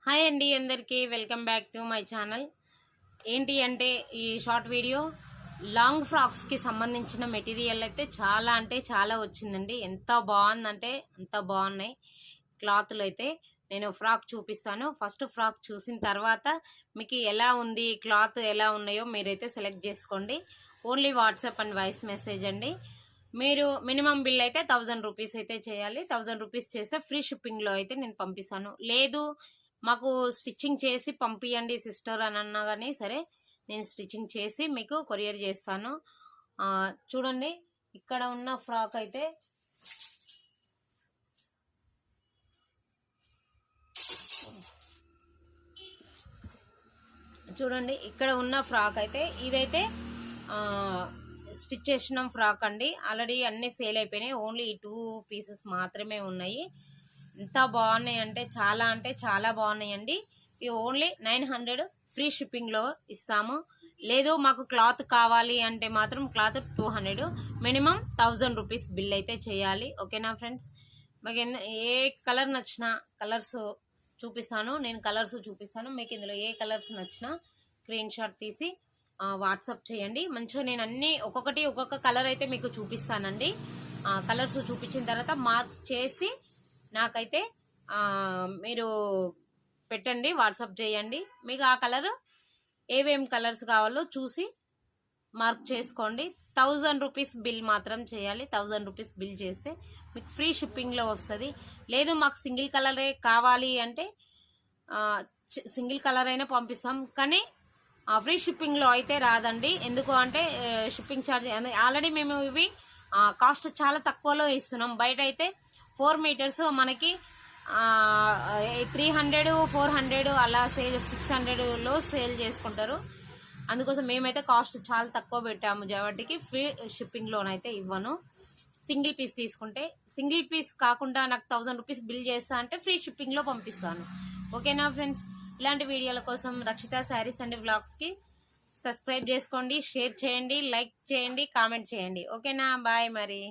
Hi అండి అందరికీ welcome back to my channel. ఏంటి అంటే ఈ షార్ట్ వీడియో లాంగ్ ఫ్రాక్స్కి సంబంధించిన మెటీరియల్ అయితే చాలా అంటే చాలా వచ్చిందండి. ఎంత బాగుందంటే అంత బాగున్నాయి క్లాత్లు అయితే. నేను ఫ్రాక్ చూపిస్తాను. ఫస్ట్ ఫ్రాక్ చూసిన తర్వాత మీకు ఎలా ఉంది క్లాత్ ఎలా ఉన్నాయో మీరైతే సెలెక్ట్ చేసుకోండి. Only WhatsApp and voice message అండి. మీరు మినిమం బిల్ అయితే 1000 రూపీస్ అయితే చేయాలి. 1000 రూపీస్ చేస్తే ఫ్రీ షిప్పింగ్లో అయితే నేను పంపిస్తాను. లేదు మాకు స్టిచ్చింగ్ చేసి పంపియండి సిస్టర్ అని అన్నా కానీ సరే నేను స్టిచ్చింగ్ చేసి మీకు కొరియర్ చేస్తాను. చూడండి ఇక్కడ ఉన్న ఫ్రాక్ అయితే ఇదైతే స్టిచ్ చేసిన ఫ్రాక్ అండి. ఆల్రెడీ అన్ని సేల్ అయిపోయినాయి. ఓన్లీ ఈ 2 పీసెస్ మాత్రమే ఉన్నాయి. ఎంత బాగున్నాయి అంటే చాలా బాగున్నాయండి. ఇవి ఓన్లీ 900 ఫ్రీ షిప్పింగ్లో ఇస్తాము. లేదు మాకు క్లాత్ కావాలి అంటే మాత్రం క్లాత్ 200, మినిమం 1000 రూపీస్ బిల్ అయితే చేయాలి. ఓకేనా ఫ్రెండ్స్? మాకు ఏ కలర్ నచ్చినా కలర్స్ చూపిస్తాను. మీకు ఇందులో ఏ కలర్స్ నచ్చినా స్క్రీన్ షాట్ తీసి వాట్సాప్ చేయండి. మంచిగా నేను అన్ని ఒక్కొక్క కలర్ అయితే మీకు చూపిస్తానండి. కలర్స్ చూపించిన తర్వాత మార్క్ చేసి నాకైతే మీరు పెట్టండి, వాట్సాప్ చేయండి. మీకు ఆ కలర్ ఏవేం కలర్స్ కావాలో చూసి మార్క్ చేసుకోండి. 1000 రూపీస్ బిల్ మాత్రం చేయాలి. 1000 రూపీస్ బిల్ చేస్తే మీకు ఫ్రీ షిప్పింగ్లో వస్తుంది. లేదు మాకు సింగిల్ కలరే కావాలి అంటే సింగిల్ కలర్ అయినా పంపిస్తాం, కానీ ఫ్రీ షిప్పింగ్లో అయితే రాదండి. ఎందుకు అంటే షిప్పింగ్ ఛార్జ్ ఆల్రెడీ మేము ఇవి కాస్ట్ చాలా తక్కువలో ఇస్తున్నాం. బయట అయితే 4 మీటర్స్ మనకి 300, 400 అలా సేల్, 600లో సేల్ చేసుకుంటారు. అందుకోసం మేమైతే కాస్ట్ చాలా తక్కువ పెట్టాము కాబట్టి ఫ్రీ షిప్పింగ్లోనైతే ఇవ్వను. సింగిల్ పీస్ తీసుకుంటే, సింగిల్ పీస్ కాకుండా నాకు 1000 రూపీస్ బిల్ చేస్తా అంటే ఫ్రీ షిప్పింగ్లో పంపిస్తాను. ఓకేనా ఫ్రెండ్స్? ఇలాంటి వీడియోల కోసం రక్షిత శారీస్ అండ్ వ్లాగ్స్కి సబ్స్క్రైబ్ చేసుకోండి, షేర్ చేయండి, లైక్ చేయండి, కామెంట్ చేయండి. ఓకేనా? బాయ్ మరి.